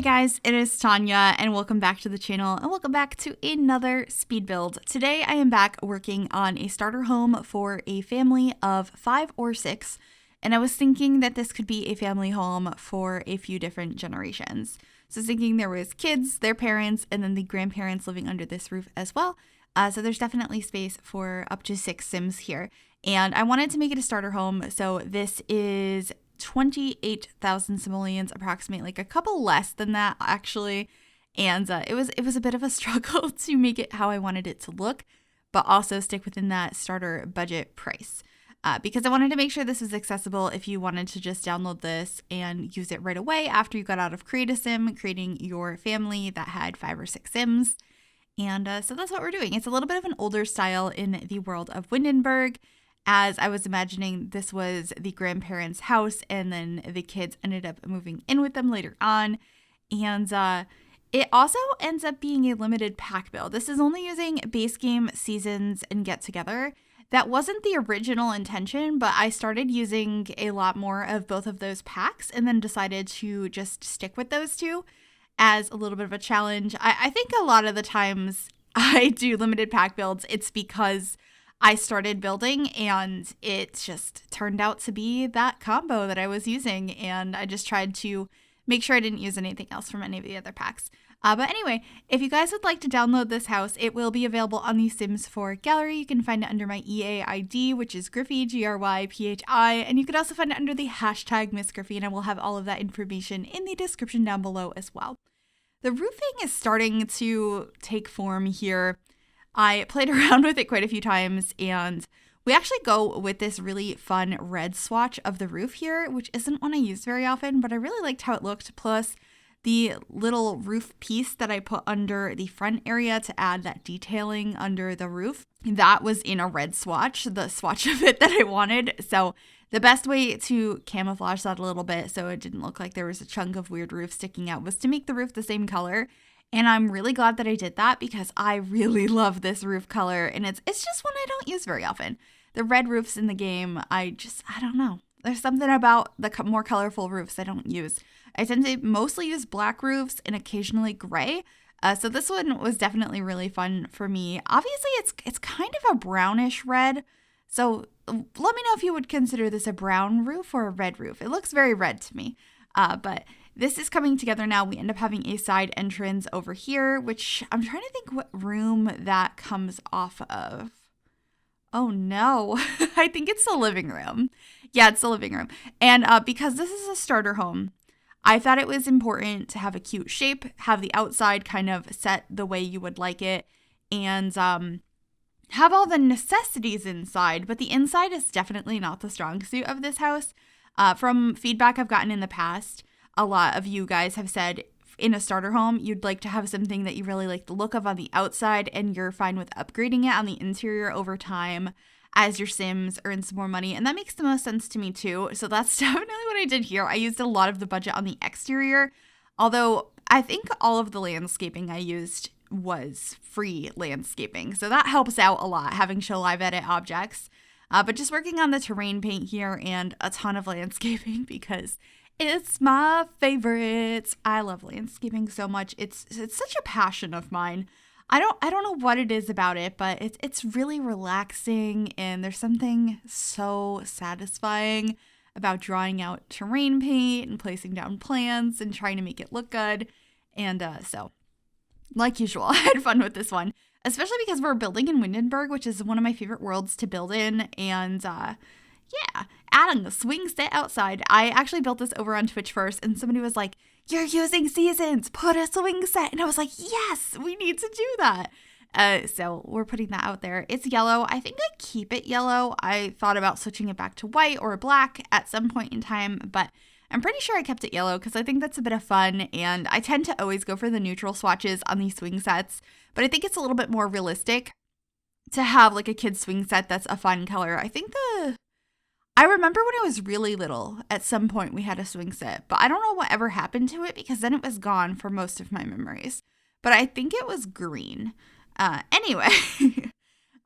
guys, it is Tanya and welcome back to the channel and welcome back to another speed build. Today I am back working on a starter home for a family of 5 or 6, and I was thinking that this could be a family home for a few different generations. So I was thinking there was kids, their parents, and then the grandparents living under this roof as well. So there's definitely space for up to 6 Sims here. And I wanted to make it a starter home, so this is 28,000 simoleons, approximately, like a couple less than that actually. And it was a bit of a struggle to make it how I wanted it to look, but also stick within that starter budget price. Because I wanted to make sure this was accessible if you wanted to just download this and use it right away after you got out of Create a Sim, creating your family that had 5 or 6 Sims. And so that's what we're doing. It's a little bit of an older style in the world of Windenburg. As I was imagining, this was the grandparents' house, and then the kids ended up moving in with them later on. And it also ends up being a limited pack build. This is only using base game, seasons, and get together. That wasn't the original intention, but I started using a lot more of both of those packs and then decided to just stick with those two as a little bit of a challenge. I think a lot of the times I do limited pack builds, it's because I started building and it just turned out to be that combo that I was using, and I just tried to make sure I didn't use anything else from any of the other packs. But anyway, if you guys would like to download this house, it will be available on the Sims 4 gallery. You can find it under my EA ID, which is Gryphi, Gryphi, and you could also find it under the hashtag Miss Gryphi, and I will have all of that information in the description down below as well. The roofing is starting to take form here. I played around with it quite a few times, and we actually go with this really fun red swatch of the roof here, which isn't one I use very often, but I really liked how it looked. Plus, the little roof piece that I put under the front area to add that detailing under the roof, that was in a red swatch, the swatch of it that I wanted. So the best way to camouflage that a little bit so it didn't look like there was a chunk of weird roof sticking out was to make the roof the same color. And I'm really glad that I did that because I really love this roof color, and it's just one I don't use very often. The red roofs in the game, I don't know. There's something about the more colorful roofs I don't use. I tend to mostly use black roofs and occasionally gray. So this one was definitely really fun for me. Obviously, it's kind of a brownish red. So let me know if you would consider this a brown roof or a red roof. It looks very red to me. But this is coming together now. We end up having a side entrance over here, which I'm trying to think what room that comes off of. Oh no, I think it's the living room. Yeah, it's the living room. And because this is a starter home, I thought it was important to have a cute shape, have the outside kind of set the way you would like it, and have all the necessities inside, but the inside is definitely not the strong suit of this house. From feedback I've gotten in the past, a lot of you guys have said in a starter home, you'd like to have something that you really like the look of on the outside, and you're fine with upgrading it on the interior over time as your Sims earn some more money. And that makes the most sense to me too. So that's definitely what I did here. I used a lot of the budget on the exterior, although I think all of the landscaping I used was free landscaping. So that helps out a lot, having show live edit objects. But just working on the terrain paint here and a ton of landscaping because it's my favorite. I love landscaping so much. It's such a passion of mine. I don't know what it is about it, but it's really relaxing, and there's something so satisfying about drawing out terrain paint and placing down plants and trying to make it look good. And so, like usual, I had fun with this one, especially because we're building in Windenburg, which is one of my favorite worlds to build in. And yeah, adding the swing set outside. I actually built this over on Twitch first, and somebody was like, "You're using seasons, put a swing set." And I was like, yes, we need to do that. So we're putting that out there. It's yellow. I think I keep it yellow. I thought about switching it back to white or black at some point in time, but I'm pretty sure I kept it yellow because I think that's a bit of fun, and I tend to always go for the neutral swatches on these swing sets, but I think it's a little bit more realistic to have like a kid's swing set that's a fun color. I remember when I was really little, at some point we had a swing set, but I don't know what ever happened to it because then it was gone for most of my memories. But I think it was green. Anyway,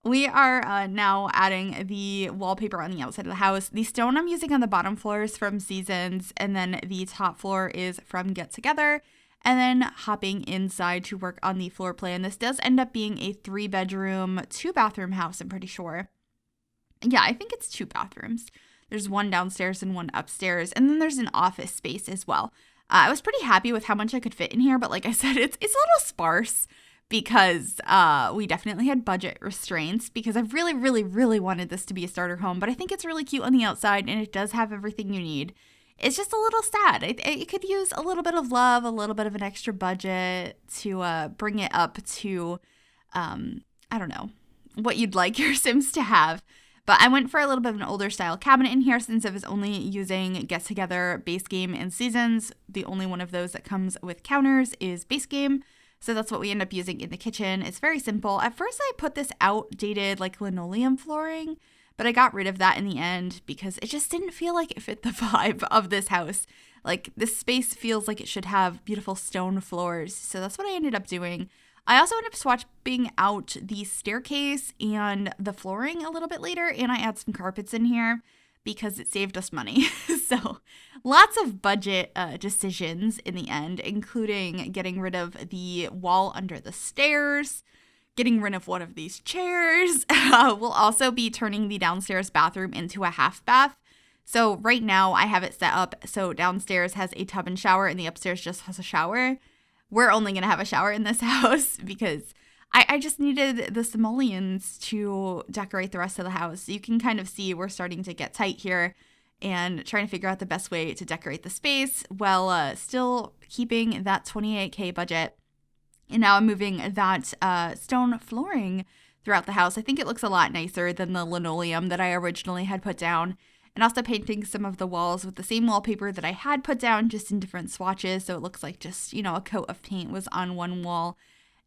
we are now adding the wallpaper on the outside of the house. The stone I'm using on the bottom floor is from Seasons, and then the top floor is from Get Together. and then hopping inside to work on the floor plan. This does end up being a 3-bedroom, 2-bathroom house, I'm pretty sure. Yeah, I think it's 2 bathrooms. There's one downstairs and one upstairs, and then there's an office space as well. I was pretty happy with how much I could fit in here, but like I said, it's a little sparse because we definitely had budget restraints because I really, really, really wanted this to be a starter home, but I think it's really cute on the outside and it does have everything you need. It's just a little sad. It could use a little bit of love, a little bit of an extra budget to bring it up to, I don't know, what you'd like your Sims to have. But I went for a little bit of an older style cabinet in here since I was only using Get Together, Base Game, and Seasons. The only one of those that comes with counters is Base Game. So that's what we end up using in the kitchen. It's very simple. At first I put this outdated like linoleum flooring, but I got rid of that in the end because it just didn't feel like it fit the vibe of this house. Like this space feels like it should have beautiful stone floors. So that's what I ended up doing. I also ended up swapping out the staircase and the flooring a little bit later, and I add some carpets in here because it saved us money. So lots of budget decisions in the end, including getting rid of the wall under the stairs, getting rid of one of these chairs. We'll also be turning the downstairs bathroom into a half bath. So right now I have it set up so downstairs has a tub and shower and the upstairs just has a shower. We're only going to have a shower in this house because I just needed the simoleons to decorate the rest of the house. You can kind of see we're starting to get tight here and trying to figure out the best way to decorate the space while still keeping that $28K budget. And now I'm moving that stone flooring throughout the house. I think it looks a lot nicer than the linoleum that I originally had put down. And also painting some of the walls with the same wallpaper that I had put down, just in different swatches. So it looks like just, a coat of paint was on one wall.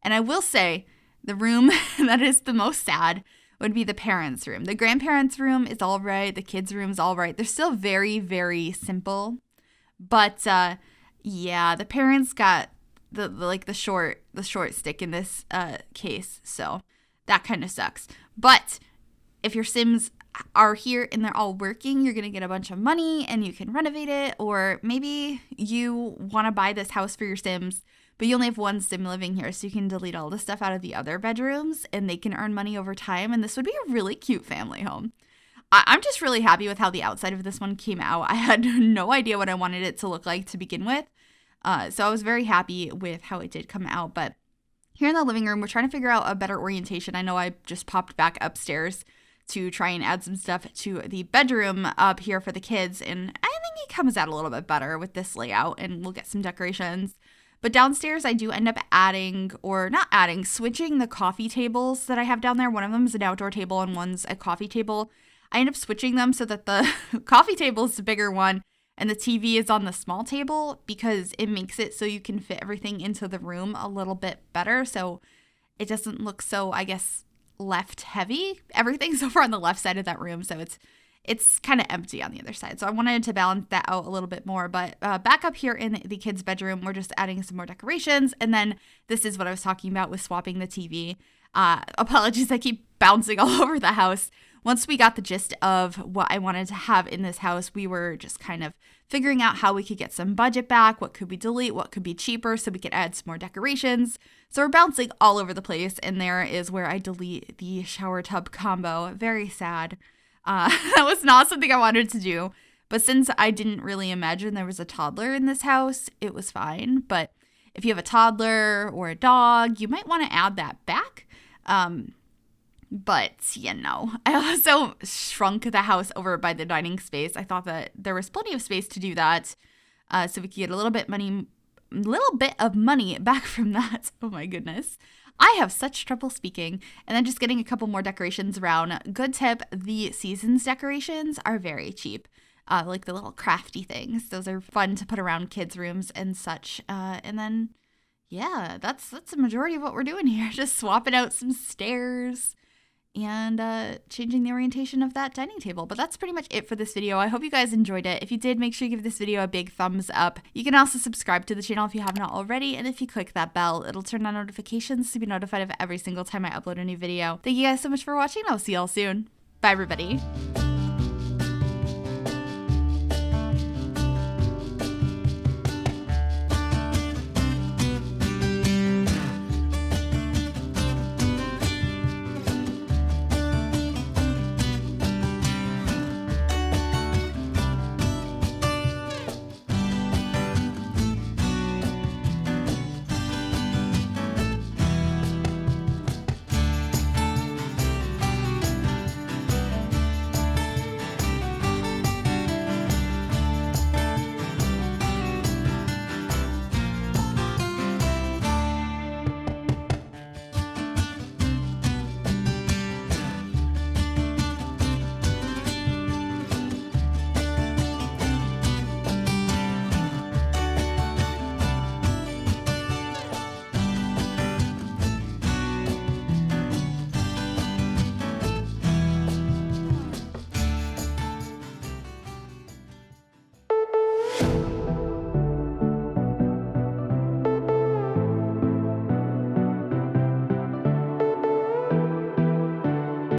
And I will say, the room that is the most sad would be the parents' room. The grandparents' room is all right. The kids' room is all right. They're still very, very simple. But yeah, the parents got the short stick in this case. So that kind of sucks. But if your Sims are here and they're all working, you're going to get a bunch of money and you can renovate it. Or maybe you want to buy this house for your Sims, but you only have one Sim living here, so you can delete all the stuff out of the other bedrooms and they can earn money over time. And this would be a really cute family home. I'm just really happy with how the outside of this one came out. I had no idea what I wanted it to look like to begin with. So I was very happy with how it did come out. But here in the living room, we're trying to figure out a better orientation. I know I just popped back upstairs to try and add some stuff to the bedroom up here for the kids. And I think it comes out a little bit better with this layout, and we'll get some decorations. But downstairs, I do end up switching the coffee tables that I have down there. One of them is an outdoor table and one's a coffee table. I end up switching them so that the coffee table is the bigger one and the TV is on the small table because it makes it so you can fit everything into the room a little bit better. So it doesn't look so, I guess, left heavy. Everything's over on the left side of that room, so it's kind of empty on the other side. So I wanted to balance that out a little bit more. But back up here in the kids' bedroom, we're just adding some more decorations. And then this is what I was talking about with swapping the TV. Apologies, I keep bouncing all over the house. Once we got the gist of what I wanted to have in this house, we were just kind of figuring out how we could get some budget back, what could we delete, what could be cheaper so we could add some more decorations. So we're bouncing all over the place, and there is where I delete the shower tub combo. Very sad. That was not something I wanted to do, but since I didn't really imagine there was a toddler in this house, it was fine. But if you have a toddler or a dog, you might want to add that back. But, I also shrunk the house over by the dining space. I thought that there was plenty of space to do that, so we could get a little bit of money back from that. Oh my goodness. I have such trouble speaking. And then just getting a couple more decorations around. Good tip, the Seasons decorations are very cheap. Like the little crafty things. Those are fun to put around kids' rooms and such. And then, yeah, that's the majority of what we're doing here. Just swapping out some stairs and changing the orientation of that dining table. But that's pretty much it for this video. I hope you guys enjoyed it. If you did, make sure you give this video a big thumbs up. You can also subscribe to the channel if you have not already, and if you click that bell, it'll turn on notifications to be notified of every single time I upload a new video. Thank you guys so much for watching. I'll see y'all soon. Bye, everybody.